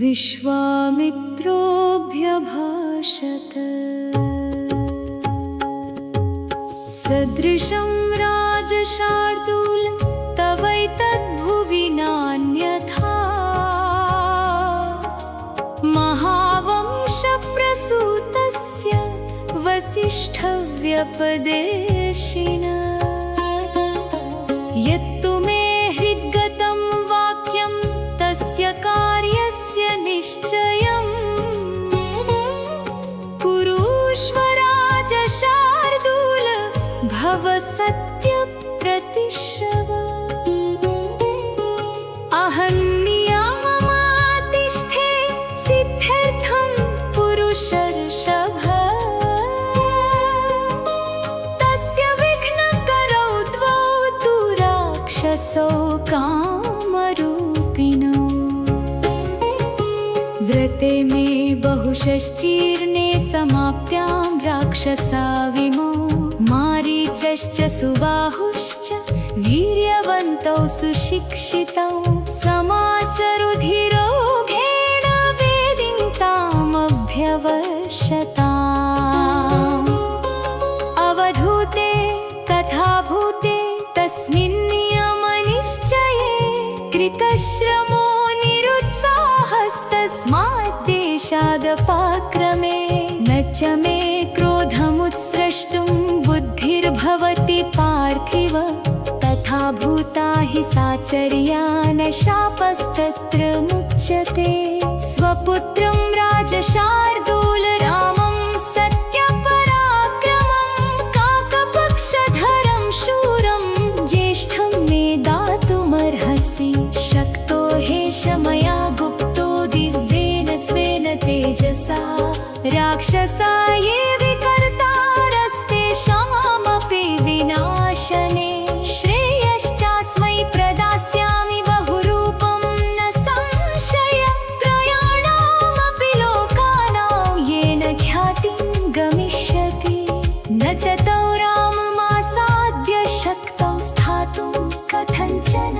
विश्वामित्रोऽभ्यभाषत। सदृशं राजशार्दूल तवैतद्भुवि नान्यथा महावंशप्रसूतस्य वसिष्ठव्यपदेशिना। यत्तु मे हृद्गतं वाक्यं तस्य कार्यस्य निश्चयम् कुरुष्व राजशार्दूल भव सत्यप्रतिश्रव। अहन्नियममातिष्ठे सिद्ध्यर्थं पुरुषर्षभ। तस्य विघ्नकरौ द्वौ तु राक्षसौ कामरूपिणौ। व्रते मे बहुशश्चीर्णे समाप्त्यां राक्षसा विमौ मारीचश्च सुबाहुश्च वीर्यवन्तौ सुशिक्षितौ समासरुधिरोघेण वेदिं तामभ्यवर्षताम्। अवधूते तथा भूते तस्मिन् नियमनिश्चये कृतश्रमो निरुत्साहस्तस्मात् देशादपाक्रमे। न च मे क्रोधमुत्स्रष्टुं बुद्धिर्भवति पार्थिव तथा भूता हि साचर्या न शापस्तत्र मुच्यते। स्वपुत्रं राजशार्दूल रामं सत्यपराक्रमं काकपक्षधरं शूरं ज्येष्ठं मे दातुमर्हसि। शक्तो हेश मया गुप्तो दिव्येन स्वेन तेजसा राक्षसा ये विकर्तारस्तेषामपि विनाशने। श्रेयश्चास्मै प्रदास्यामि बहुरूपं न संशय त्रयाणामपि लोकानां येन ख्यातिं गमिष्यति। न च तौ राममासाद्य शक्तौ स्थातुं कथञ्चन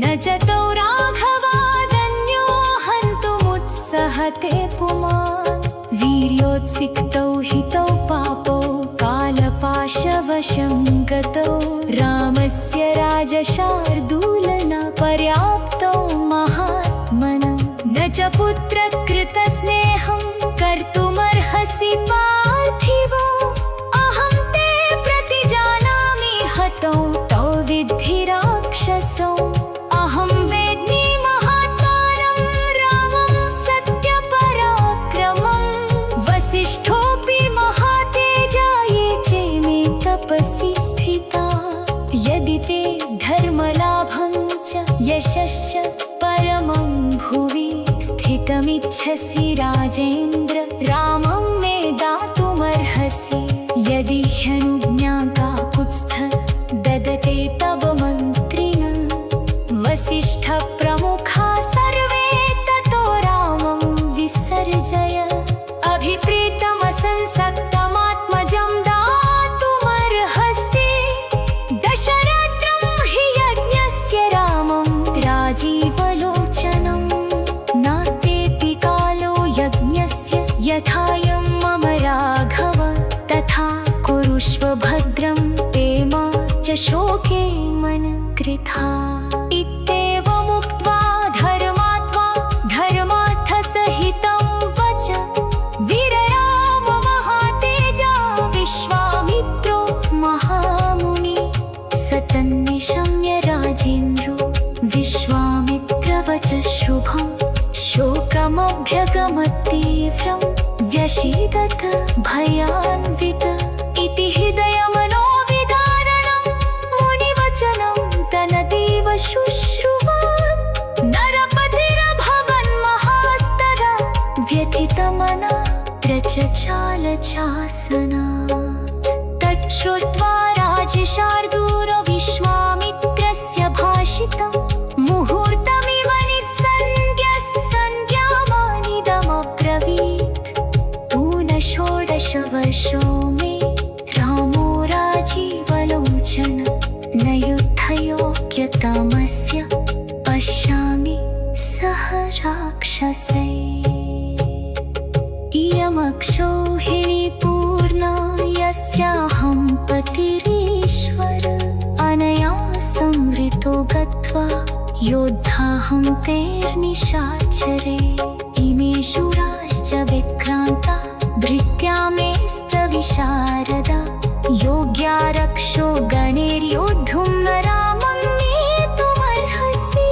न च तौ राघवादन्यो हन्तुमुत्सहते पुमान्। वीर्योत्सिक्तौ हितौ पापौ कालपाशवशं गतौ रामस्य राजशार्दूलना पर्याप्तौ महात्मनः। न च पुत्रकृतस्नेहं कर्तुमर्हसि पार्थिव अहं ते प्रतिजानामि हतौ तौ विद्धि राक्षसौ। अहं वेद्मि महात्मानं रामं सत्यपराक्रमं वसिष्ठोऽपि महातेजा ये चेमे तपसि स्थिता। यदि ते धर्मलाभं च यशश्च परमं भुवि स्थितमिच्छसि राजेन्द्र रामं मे दातुमर्हसि। यदि ह्यनुज्ञाता कुत्स्थ ददते तव मन्त्रिणः वसिष्ठप्रमुखा सर्वे ततो रामं विसर्जय। अभिप्रीतमसंसक्तमात्मजं दातुमर्हसि दशरथं हि यज्ञस्य रामं राजीवलोचनं। नातेति कालो यज्ञस्य यथायं मम राघव तथा कुरुष्व भद्रं ते मा च शोके मनकृथा। इत्येवमुक्त्वा धर्मात्मा धर्मार्थसहितं वच वीरराम महातेजा विश्वामित्रो महामुनि। स तन्निशम्य राजेन्द्रो विश्वामित्रवच मुहूर्तमतीव्रं व्यशीदत भयान्वित इति हृदयमनोविदारणं मुनिवचनं तनतीव शुश्रुवान् नरपतिरभवन्महास्तरा व्यथितमना प्रचचालचासना तच्छ्रुत्वा राजशार्दूल विश्वामित्रस्य भाषितं मुहूर्तमिव निस्सन्ध्यः सन्ध्यामानिदमब्रवीत् तु न षोडशवर्षो मे रामो राजीवलोचन न युद्धयोग्यतमस्य पश्यामि सह राक्षसैः इयमक्षौहिणी पूर्णा यस्याहं पतिरीश्वर अनया संवृतो गत्वा योद्धाहं तैर्निशाचरे इमे शूराश्च विक्रान्ता भृत्या मेऽस्त्रविशारदा योग्या रक्षो गणैर्योद्धुं न रामं नेतुमर्हसि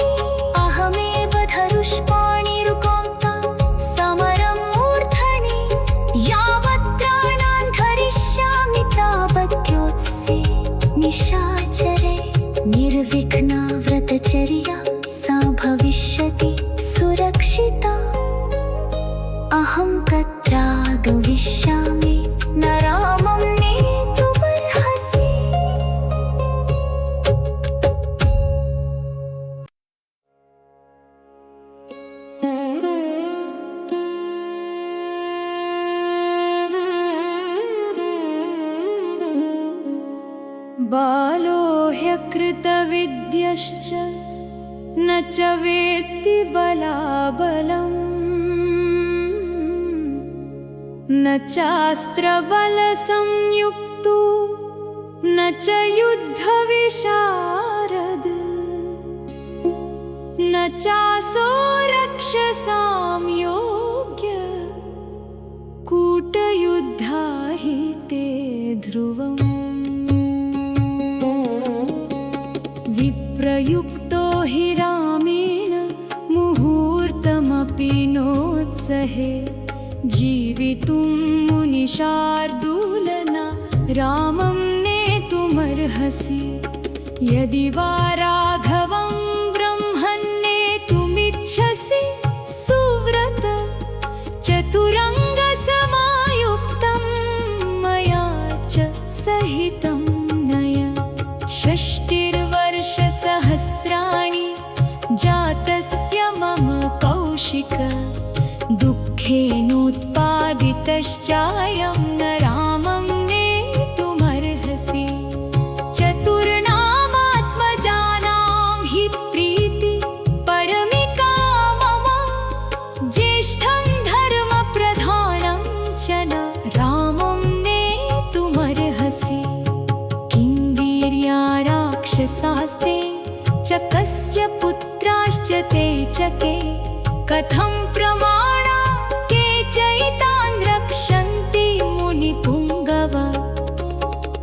अहमेव धनुष्पाणिरुकान्ता समरमूर्धनि यावत् प्राणान् धरिष्यामि तावद्योत्से निशाचरे निर्विघ्ना व्रतचर्या सा भविष्यति सुरक्षिता अहं तत्रागमिष्यामि न रामं नेतुमर्हसि बालो ह्यकृतविद्यश्च न च वेत्ति बलाबलम् न चास्त्रबलसंयुक्तो न च युद्धविशारद न चासो रक्षसां योग्य कूटयुद्धाहिते ध्रुवम् विप्रयुक्तो हि रामेण मुहूर्तमपि नोत्सहे जीवितुं मुनिशार्दूलना रामं नेतुमर्हसि यदि वा राघवं ब्रह्मन्नेतुमिच्छसि सुव्रत चतुरङ्गसमायुक्तं मया च सहितं नय षष्टिर्वर्षसहस्राणि जातस्य मम कौशिक दुःखेनोत्पादितश्चायं न रामं नेतुमर्हसि चतुर्णामात्मजानां हि प्रीति परमिका मम ज्येष्ठं धर्मप्रधानं च न रामं नेतुमर्हसि किं वीर्या राक्षसास्ते च कस्य पुत्राश्च ते च के कथं प्रमाणा केचैतान् रक्षन्ति मुनिपुङ्गव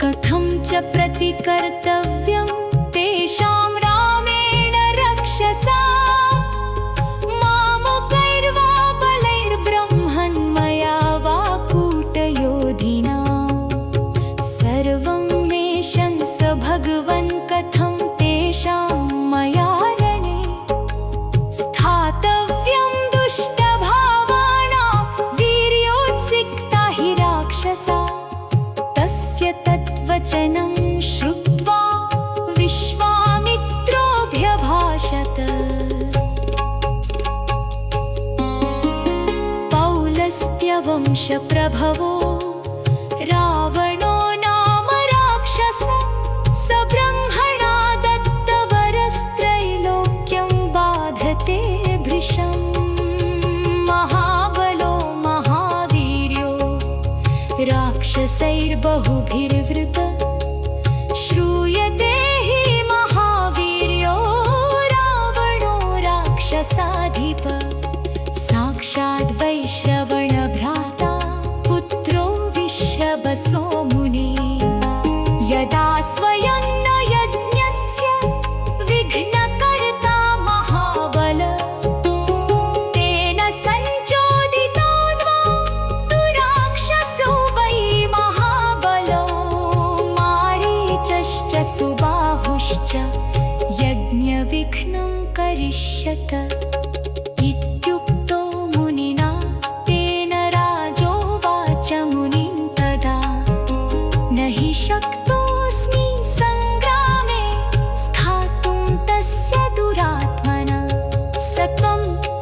कथं च प्रतिकर्तव्यं तेषां रामेण रक्षसा मामुकैर्वा बलैर्ब्रह्मन्मया वा कूटयोधिना सर्वं मे शंस भगवन् कथं तेषां मया स्थातव्यं दुष्टभावानां वीर्योत्सिक्ता हि राक्षसा तस्य तद्वचनं श्रुत्वा विश्वामित्रोऽभ्यभाषत पौलस्त्यवंशप्रभवो रावणो नाम राक्षस स ब्रह्मणा दत्तवरस्त्रैलोक्यं बाधते भृशम् महाबलो महावीर्यो राक्षसैर्बहुभिर्वृत श्रूयते हि महावीर्यो रावणो राक्षसाधिप साक्षाद् वैश्रवणभ्राता पुत्रो विश्रवसो मुने यदा स्वयं न यज्ञस्य विघ्नकर्ता महाबल तेन सञ्चोदित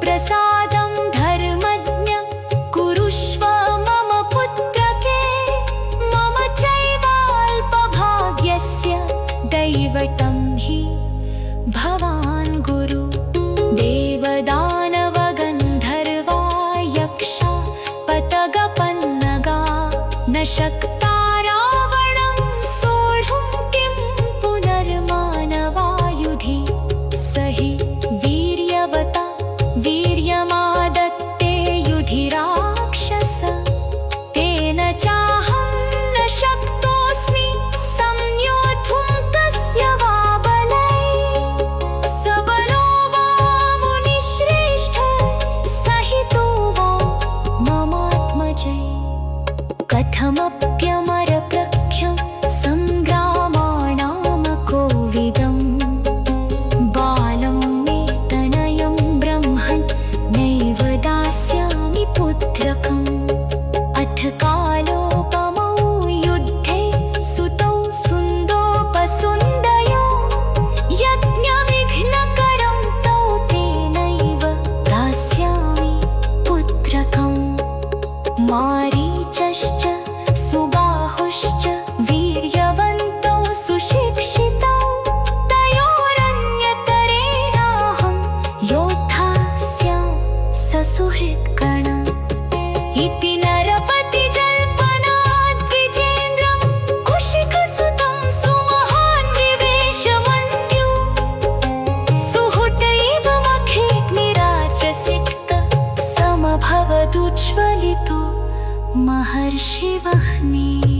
प्रसादं धर्मज्ञ कुरुष्व मम पुत्रके मम चैवाल्पभाग्यस्य दैवतं हि भवान् गुरु देवदानवगन्धर्वा यक्षा पतगपन्नगा न शक्ता रावणं सोढुं किं पुनर्मानवायुधि स हि वीर्यवता वीर्यमादत्ते युधि राक्षस तेन चाहं न शक्तोऽस्मि संयोद्धुं तस्य वा बलैः सबलो वा मुनिश्रेष्ठ सहितो वा ममात्मजैः कथमप्यमरप्रख्यं सङ्ग्रामाणामकोविदम् बालं मे तनयं ब्रह्मन् नैव दास्यामि पुत्रकम् अथ कालोपमौ युद्धे सुतौ सुन्दोपसुन्दयो यज्ञविघ्नकरं तौ तेनैव दास्यामि पुत्रकम् मारीचश्च सुबाहुश्च वीर्यवन्तौ सुशिक्षितौ तयोरन्यतरेणाहं योद्धा स्याम् ससुहृत्कण इति नरपतिजल्पनाद्विजेन्द्रं कुशिकसुतं सुमहान् विवेशमन्यु सुहुत इव मखेग्निराचसिक्त समभवदुज्ज्वलितो महर्षिवह्निः